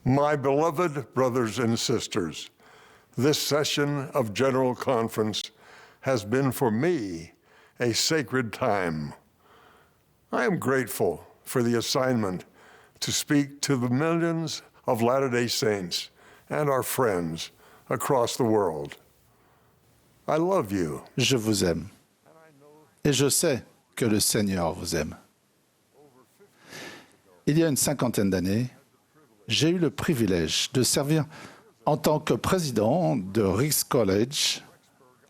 My beloved brothers and sisters, this session of General Conference has been for me a sacred time. I am grateful for the assignment to speak to the millions of Latter-day Saints and our friends across the world. I love you. Je vous aime. Et je sais que le Seigneur vous aime. Il y a une cinquantaine d'années, j'ai eu le privilège de servir en tant que président de Ricks College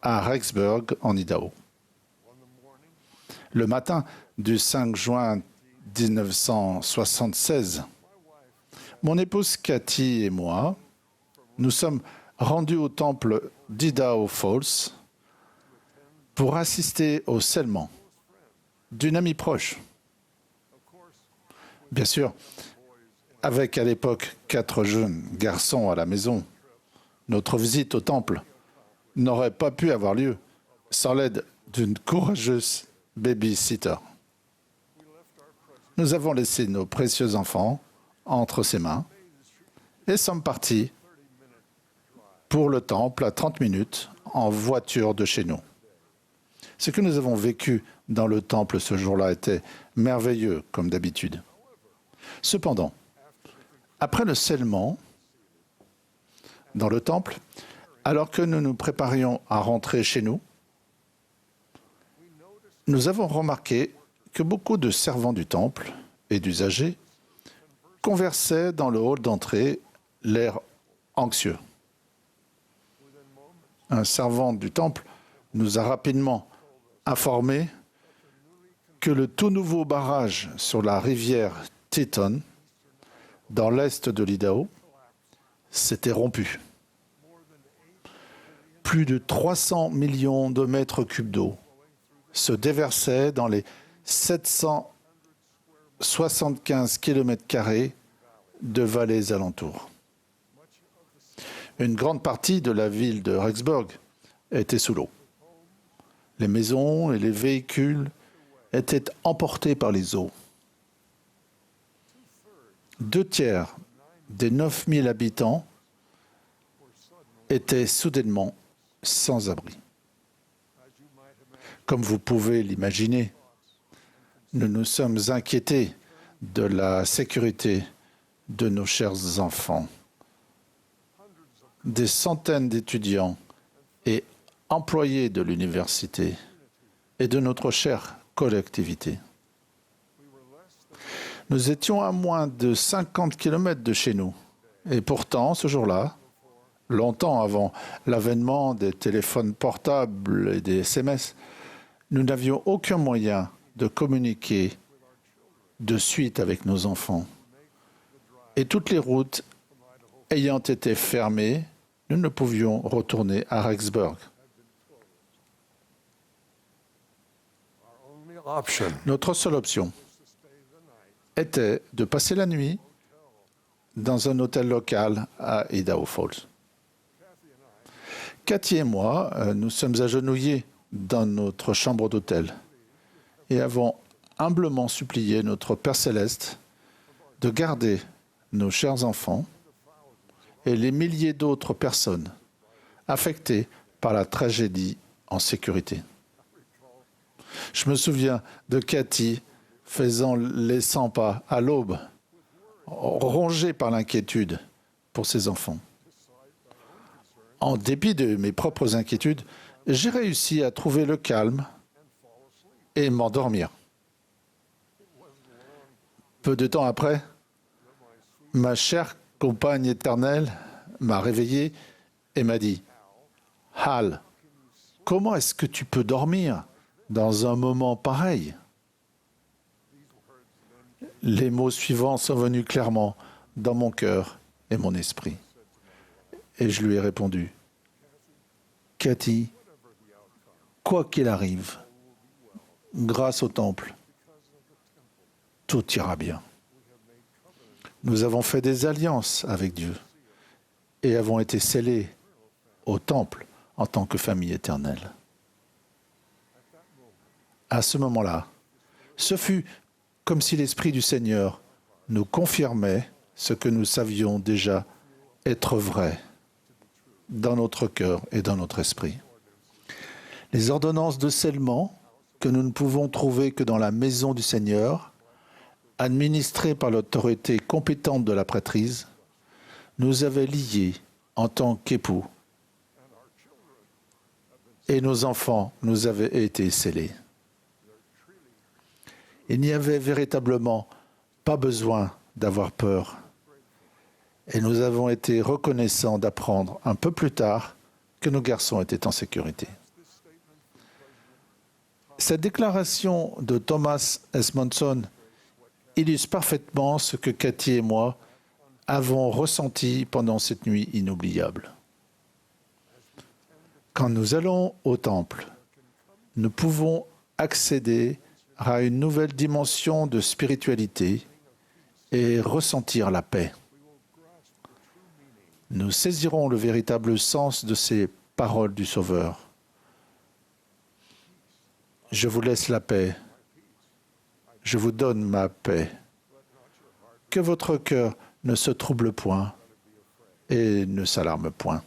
à Rexburg, en Idaho. Le matin du 5 juin 1976, mon épouse Cathy et moi, nous sommes rendus au temple d'Idaho Falls pour assister au scellement d'une amie proche. Bien sûr, avec à l'époque 4 jeunes garçons à la maison, notre visite au temple n'aurait pas pu avoir lieu sans l'aide d'une courageuse baby-sitter. Nous avons laissé nos précieux enfants entre ses mains et sommes partis pour le temple à 30 minutes en voiture de chez nous. Ce que nous avons vécu dans le temple ce jour-là était merveilleux comme d'habitude. Cependant, après le scellement dans le temple, alors que nous nous préparions à rentrer chez nous, nous avons remarqué que beaucoup de servants du temple et d'usagers conversaient dans le hall d'entrée, l'air anxieux. Un servant du temple nous a rapidement informé que le tout nouveau barrage sur la rivière Teton, dans l'est de l'Idaho, s'était rompu. Plus de 300 millions de mètres cubes d'eau se déversaient dans les 775 km² de vallées alentours. Une grande partie de la ville de Rexburg était sous l'eau. Les maisons et les véhicules étaient emportés par les eaux. 2/3 des 9000 habitants étaient soudainement sans abri. Comme vous pouvez l'imaginer, nous nous sommes inquiétés de la sécurité de nos chers enfants. Des centaines d'étudiants et employés de l'université et de notre chère collectivité. Nous étions à moins de 50 km de chez nous. Et pourtant, ce jour-là, longtemps avant l'avènement des téléphones portables et des SMS, nous n'avions aucun moyen de communiquer de suite avec nos enfants. Et toutes les routes ayant été fermées, nous ne pouvions retourner à Rexburg. Notre seule option était de passer la nuit dans un hôtel local à Idaho Falls. Cathy et moi, nous sommes agenouillés dans notre chambre d'hôtel et avons humblement supplié notre Père Céleste de garder nos chers enfants et les milliers d'autres personnes affectées par la tragédie en sécurité. Je me souviens de Cathy faisant les 100 pas à l'aube, rongée par l'inquiétude pour ses enfants. En dépit de mes propres inquiétudes, j'ai réussi à trouver le calme et m'endormir. Peu de temps après, ma chère compagne éternelle m'a réveillé et m'a dit « Hal, comment est-ce que tu peux dormir dans un moment pareil ?» Les mots suivants sont venus clairement dans mon cœur et mon esprit. Et je lui ai répondu « Cathy, quoi qu'il arrive, grâce au temple, tout ira bien. Nous avons fait des alliances avec Dieu et avons été scellés au temple en tant que famille éternelle. » À ce moment-là, ce fut comme si l'Esprit du Seigneur nous confirmait ce que nous savions déjà être vrai dans notre cœur et dans notre esprit. Les ordonnances de scellement que nous ne pouvons trouver que dans la maison du Seigneur, administrées par l'autorité compétente de la prêtrise, nous avaient liés en tant qu'époux et nos enfants nous avaient été scellés. Il n'y avait véritablement pas besoin d'avoir peur. Et nous avons été reconnaissants d'apprendre un peu plus tard que nos garçons étaient en sécurité. Cette déclaration de Thomas S. Monson illustre parfaitement ce que Cathy et moi avons ressenti pendant cette nuit inoubliable. Quand nous allons au temple, nous pouvons accéder à une nouvelle dimension de spiritualité et ressentir la paix. Nous saisirons le véritable sens de ces paroles du Sauveur. Je vous laisse la paix. Je vous donne ma paix. Que votre cœur ne se trouble point et ne s'alarme point.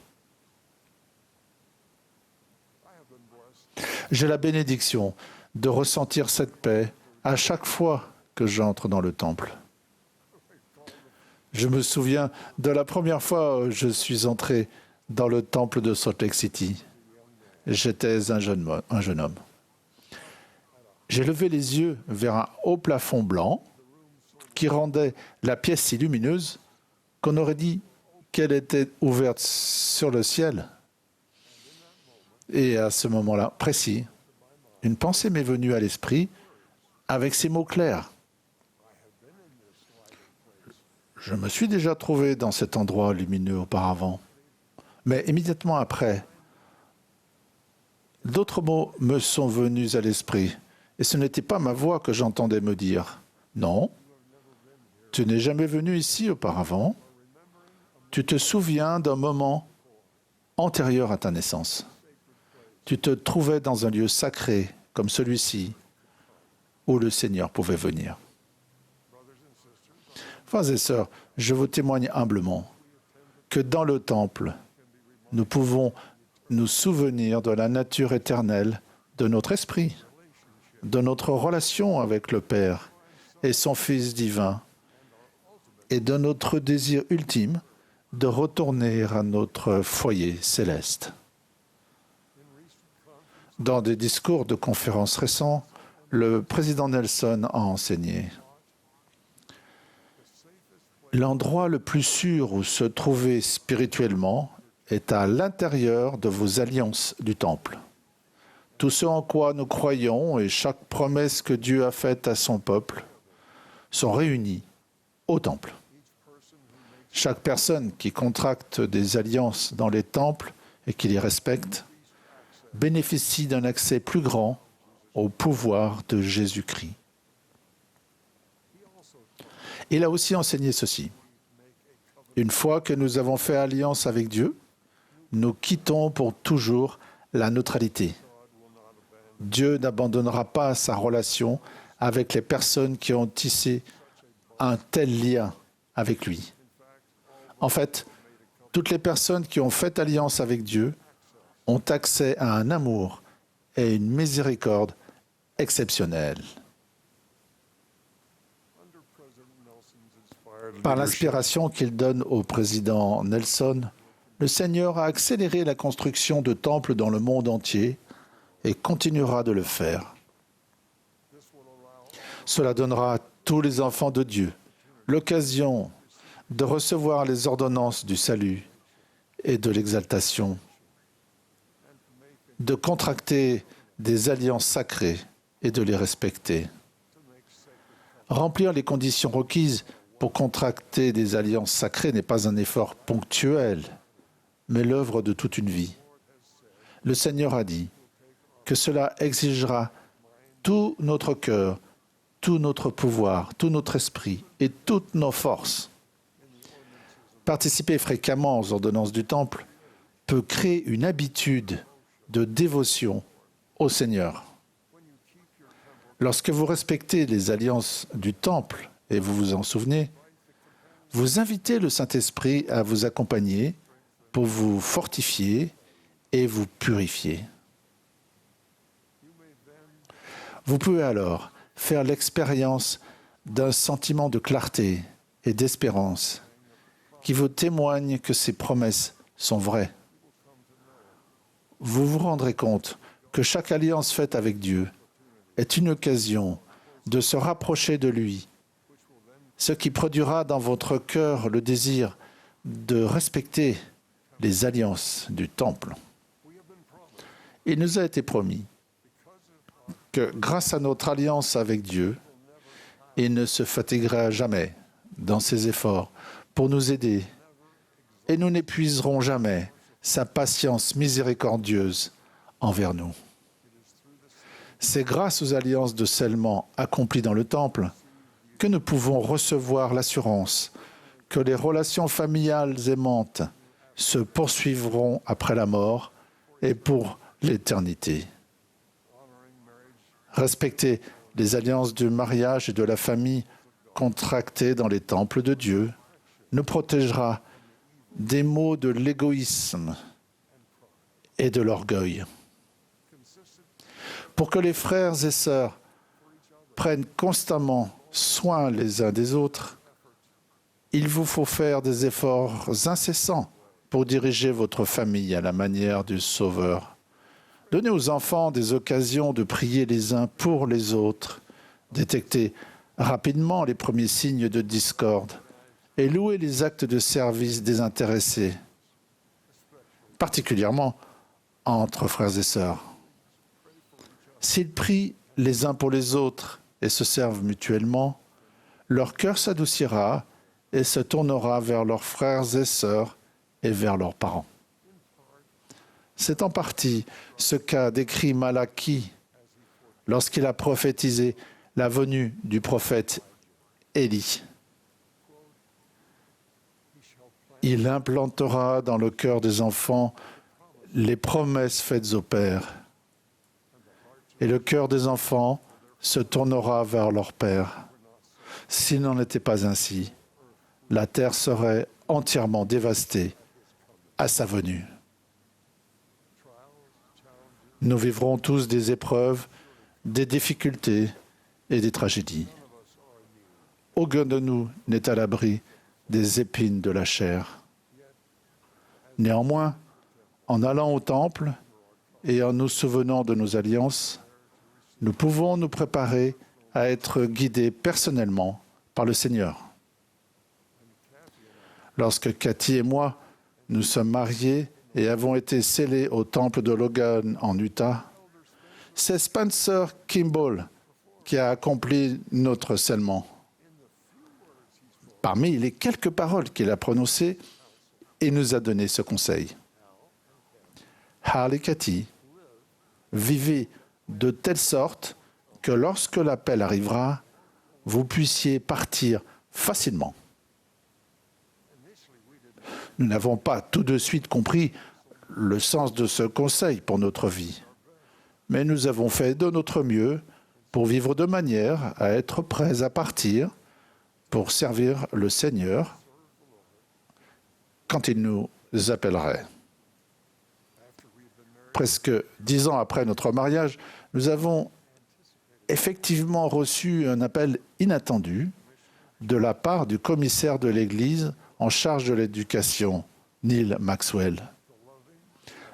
J'ai la bénédiction de ressentir cette paix à chaque fois que j'entre dans le temple. Je me souviens de la première fois où je suis entré dans le temple de Salt Lake City. J'étais un jeune homme. J'ai levé les yeux vers un haut plafond blanc qui rendait la pièce si lumineuse qu'on aurait dit qu'elle était ouverte sur le ciel. Et à ce moment-là, précis, une pensée m'est venue à l'esprit avec ces mots clairs. Je me suis déjà trouvé dans cet endroit lumineux auparavant. Mais immédiatement après, d'autres mots me sont venus à l'esprit. Et ce n'était pas ma voix que j'entendais me dire. Non, tu n'es jamais venu ici auparavant. Tu te souviens d'un moment antérieur à ta naissance. Tu te trouvais dans un lieu sacré comme celui-ci où le Seigneur pouvait venir. Frères et sœurs, je vous témoigne humblement que dans le temple, nous pouvons nous souvenir de la nature éternelle de notre esprit, de notre relation avec le Père et son Fils divin, et de notre désir ultime de retourner à notre foyer céleste. Dans des discours de conférences récents, le président Nelson a enseigné: l'endroit le plus sûr où se trouver spirituellement est à l'intérieur de vos alliances du temple. Tout ce en quoi nous croyons et chaque promesse que Dieu a faite à son peuple sont réunis au temple. Chaque personne qui contracte des alliances dans les temples et qui les respecte bénéficie d'un accès plus grand au pouvoir de Jésus-Christ. Il a aussi enseigné ceci. Une fois que nous avons fait alliance avec Dieu, nous quittons pour toujours la neutralité. Dieu n'abandonnera pas sa relation avec les personnes qui ont tissé un tel lien avec lui. En fait, toutes les personnes qui ont fait alliance avec Dieu ont accès à un amour et une miséricorde exceptionnelle. Par l'inspiration qu'il donne au président Nelson, le Seigneur a accéléré la construction de temples dans le monde entier et continuera de le faire. Cela donnera à tous les enfants de Dieu l'occasion de recevoir les ordonnances du salut et de l'exaltation, de contracter des alliances sacrées et de les respecter. Remplir les conditions requises pour contracter des alliances sacrées n'est pas un effort ponctuel, mais l'œuvre de toute une vie. Le Seigneur a dit que cela exigera tout notre cœur, tout notre pouvoir, tout notre esprit et toutes nos forces. Participer fréquemment aux ordonnances du temple peut créer une habitude de dévotion au Seigneur. Lorsque vous respectez les alliances du temple, et vous vous en souvenez, vous invitez le Saint-Esprit à vous accompagner pour vous fortifier et vous purifier. Vous pouvez alors faire l'expérience d'un sentiment de clarté et d'espérance qui vous témoigne que ces promesses sont vraies. Vous vous rendrez compte que chaque alliance faite avec Dieu est une occasion de se rapprocher de lui, ce qui produira dans votre cœur le désir de respecter les alliances du temple. Il nous a été promis que grâce à notre alliance avec Dieu, il ne se fatiguera jamais dans ses efforts pour nous aider et nous n'épuiserons jamais sa patience miséricordieuse envers nous. C'est grâce aux alliances de scellement accomplies dans le temple que nous pouvons recevoir l'assurance que les relations familiales aimantes se poursuivront après la mort et pour l'éternité. Respecter les alliances du mariage et de la famille contractées dans les temples de Dieu nous protégera des maux de l'égoïsme et de l'orgueil. Pour que les frères et sœurs prennent constamment soin les uns des autres, il vous faut faire des efforts incessants pour diriger votre famille à la manière du Sauveur. Donnez aux enfants des occasions de prier les uns pour les autres, détectez rapidement les premiers signes de discorde et louez les actes de service désintéressés, particulièrement entre frères et sœurs. S'ils prient les uns pour les autres et se servent mutuellement, leur cœur s'adoucira et se tournera vers leurs frères et sœurs et vers leurs parents. C'est en partie ce qu'a décrit Malachie lorsqu'il a prophétisé la venue du prophète Élie. Il implantera dans le cœur des enfants les promesses faites au Père. Et le cœur des enfants se tournera vers leur Père. S'il n'en était pas ainsi, la terre serait entièrement dévastée à sa venue. Nous vivrons tous des épreuves, des difficultés et des tragédies. Aucun de nous n'est à l'abri des épines de la chair. Néanmoins, en allant au temple et en nous souvenant de nos alliances, nous pouvons nous préparer à être guidés personnellement par le Seigneur. Lorsque Cathy et moi nous sommes mariés et avons été scellés au temple de Logan en Utah, c'est Spencer Kimball qui a accompli notre scellement. Parmi les quelques paroles qu'il a prononcées, il nous a donné ce conseil. Hal et Cathy, vivez de telle sorte que lorsque l'appel arrivera, vous puissiez partir facilement. Nous n'avons pas tout de suite compris le sens de ce conseil pour notre vie, mais nous avons fait de notre mieux pour vivre de manière à être prêts à partir pour servir le Seigneur quand il nous appellerait. Presque 10 ans après notre mariage, nous avons effectivement reçu un appel inattendu de la part du commissaire de l'Église en charge de l'éducation, Neil Maxwell.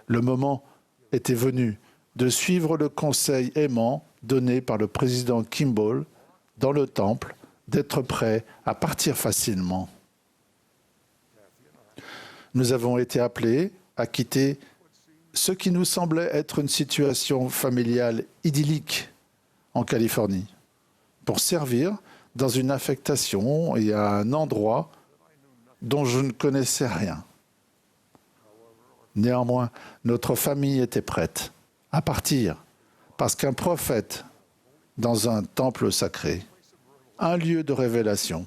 Le moment était venu de suivre le conseil aimant donné par le président Kimball dans le temple, d'être prêt à partir facilement. Nous avons été appelés à quitter ce qui nous semblait être une situation familiale idyllique en Californie, pour servir dans une affectation et à un endroit dont je ne connaissais rien. Néanmoins, notre famille était prête à partir parce qu'un prophète dans un temple sacré, un lieu de révélation,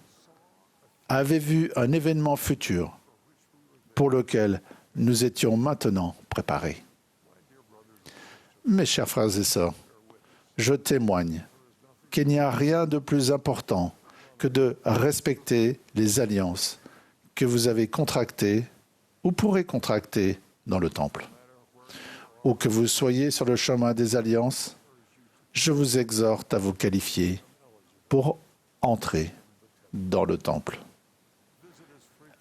avait vu un événement futur pour lequel nous étions maintenant préparés. Mes chers frères et sœurs, je témoigne qu'il n'y a rien de plus important que de respecter les alliances que vous avez contractées ou pourrez contracter dans le temple. Où que vous soyez sur le chemin des alliances, je vous exhorte à vous qualifier pour entrer dans le temple.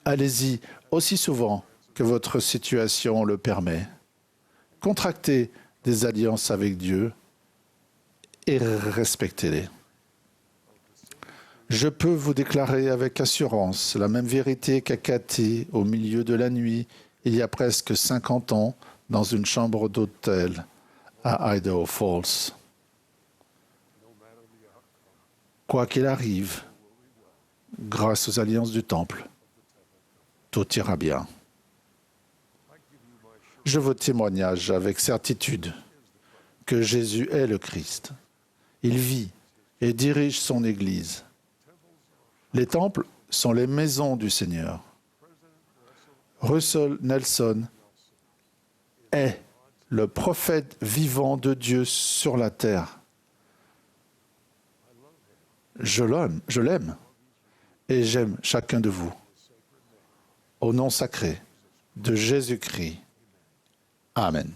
Allez-y aussi souvent que votre situation le permet. Contractez des alliances avec Dieu et respectez-les. Je peux vous déclarer avec assurance la même vérité qu'à Cathy au milieu de la nuit, il y a presque 50 ans, dans une chambre d'hôtel à Idaho Falls. Quoi qu'il arrive, grâce aux alliances du temple, tout ira bien. Je vous témoignage avec certitude que Jésus est le Christ. Il vit et dirige son Église. Les temples sont les maisons du Seigneur. Russell Nelson est le prophète vivant de Dieu sur la terre. Je l'aime et j'aime chacun de vous. Au nom sacré de Jésus-Christ. Amen.